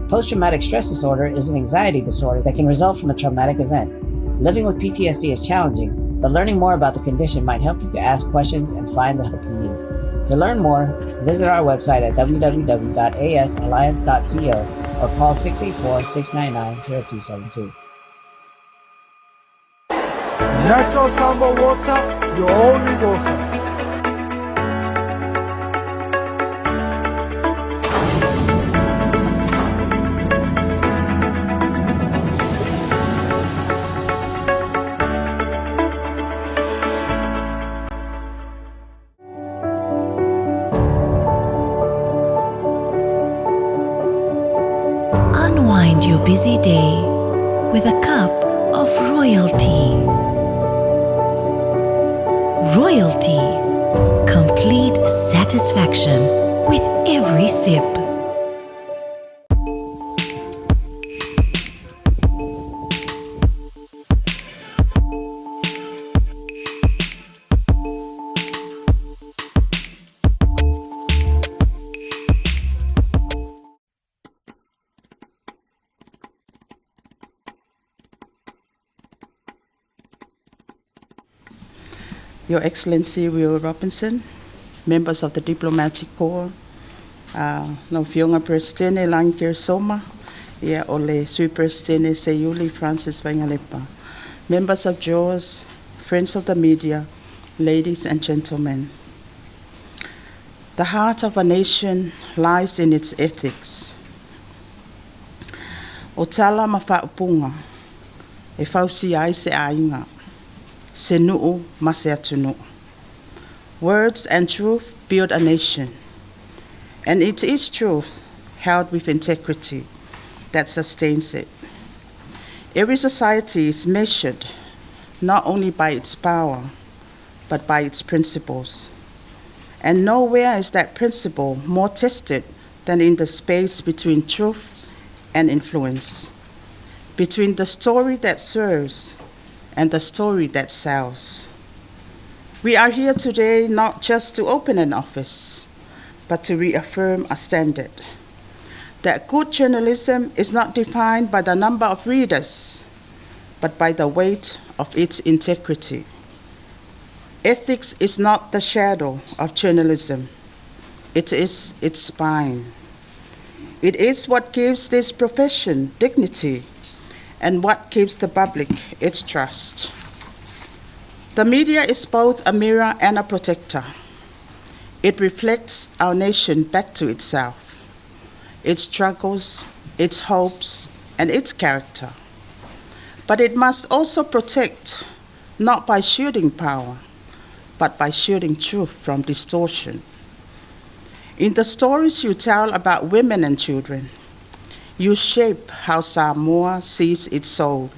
Post-traumatic stress disorder is an anxiety disorder that can result from a traumatic event. Living with PTSD is challenging, but learning more about the condition might help you to ask questions and find the help you need. To learn more, visit our website at www.asalliance.co or call 684-699-0272. Natural samba water, your only water. Unwind your busy day with a cup of royalty. Royalty, complete satisfaction with every sip. Your Excellency Will Robinson, members of the Diplomatic Corps, no Fionga Presidente Langir Soma, ia ole Sui Presidente Seiuli Francis Vaingalepa, members of JAWS, friends of the media, ladies and gentlemen. The heart of a nation lies in its ethics. O tala ma whaupunga, e whausi ai se ainga, se nuu ma se atunu. Words and truth build a nation, and it is truth held with integrity that sustains it. Every society is measured not only by its power, but by its principles. And nowhere is that principle more tested than in the space between truth and influence, between the story that serves and the story that sells. We are here today not just to open an office, but to reaffirm a standard that good journalism is not defined by the number of readers, but by the weight of its integrity. Ethics is not the shadow of journalism, it is its spine. It is what gives this profession dignity and what gives the public its trust. The media is both a mirror and a protector. It reflects our nation back to itself, its struggles, its hopes, and its character. But it must also protect, not by shielding power, but by shielding truth from distortion. In the stories you tell about women and children, you shape how Samoa sees its soul.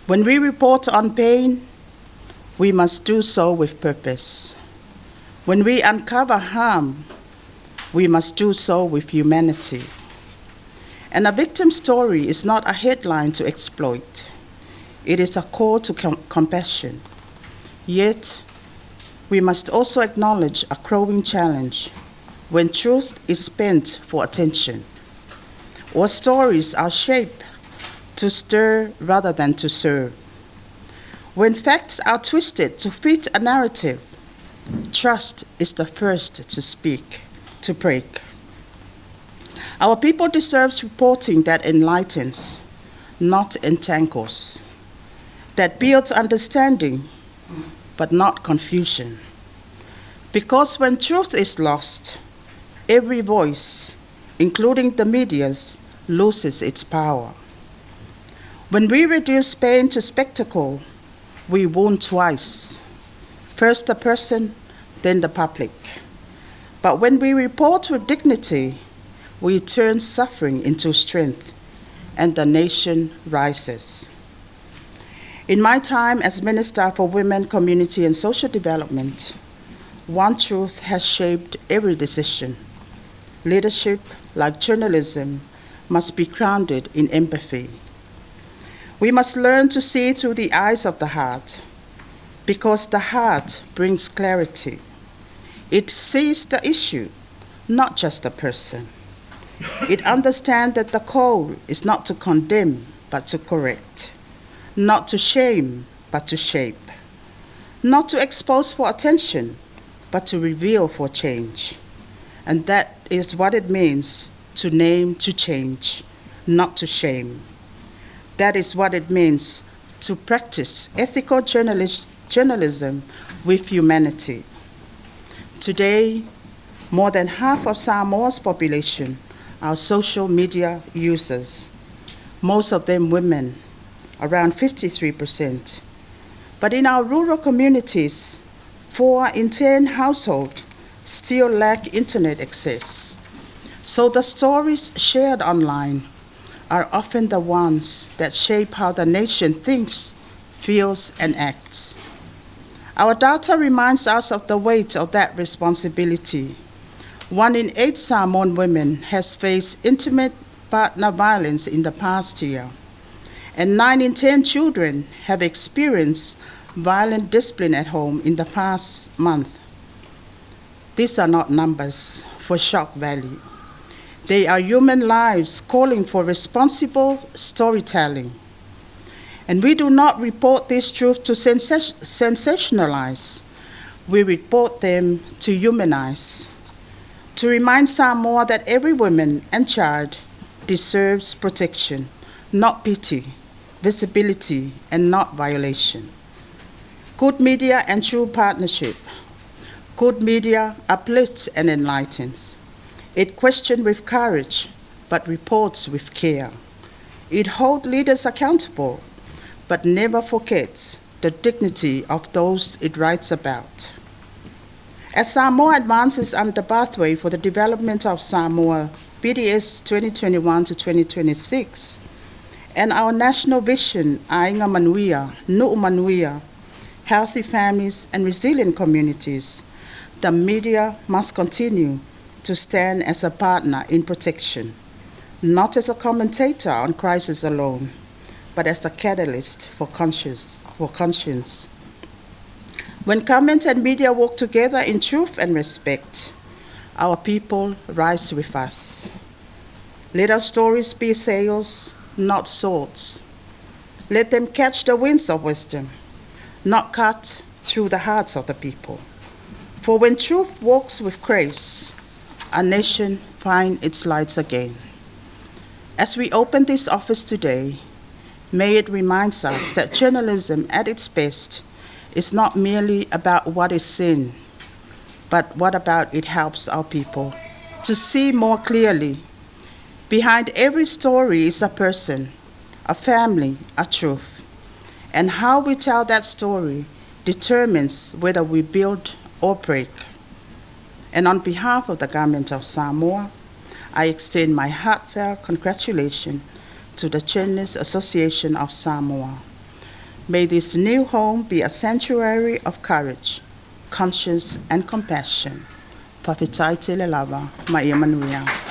When we report on pain, we must do so with purpose. When we uncover harm, we must do so with humanity. And a victim story is not a headline to exploit. It is a call to compassion. Yet, we must also acknowledge a growing challenge when truth is spent for attention, or stories are shaped to stir rather than to serve. When facts are twisted to fit a narrative, trust is the first to speak, to break. Our people deserve reporting that enlightens, not entangles, that builds understanding, but not confusion. Because when truth is lost, every voice, including the media's, loses its power. When we reduce pain to spectacle, we wound twice. First the person, then the public. But when we report with dignity, we turn suffering into strength, and the nation rises. In my time as Minister for Women, Community and Social Development, one truth has shaped every decision. Leadership, like journalism, must be grounded in empathy. We must learn to see through the eyes of the heart, because the heart brings clarity. It sees the issue, not just the person. It understands that the call is not to condemn, but to correct, not to shame, but to shape, not to expose for attention, but to reveal for change. And that is what it means to name to change, not to shame. That is what it means to practice ethical journalism with humanity. Today, more than half of Samoa's population are social media users, most of them women, around 53%. But in our rural communities, 4 in 10 households still lack internet access. So the stories shared online are often the ones that shape how the nation thinks, feels, and acts. Our data reminds us of the weight of that responsibility. 1 in 8 Samoan women has faced intimate partner violence in the past year, and 9 in 10 children have experienced violent discipline at home in the past month. These are not numbers for shock value. They are human lives calling for responsible storytelling. And we do not report these truths to sensationalize. We report them to humanize, to remind Samoa that every woman and child deserves protection, not pity, visibility, and not violation. Good media and true partnership. Good media uplifts and enlightens. It questions with courage, but reports with care. It holds leaders accountable, but never forgets the dignity of those it writes about. As Samoa advances on the pathway for the development of Samoa, BDS 2021 to 2026, and our national vision, Ainga Manuia, Nu'u Manuia, healthy families and resilient communities, the media must continue to stand as a partner in protection, not as a commentator on crisis alone, but as a catalyst for conscience. When government and media work together in truth and respect, our people rise with us. Let our stories be sails, not swords. Let them catch the winds of wisdom, not cut through the hearts of the people. For when truth walks with grace, our nation finds its lights again. As we open this office today, may it remind us that journalism at its best is not merely about what is seen, but what about it helps our people to see more clearly. Behind every story is a person, a family, a truth. And how we tell that story determines whether we build or break. And on behalf of the government of Samoa, I extend my heartfelt congratulations to the Journalists Association of Samoa. May this new home be a sanctuary of courage, conscience, and compassion. Papitai te le lava, Maia Manuia.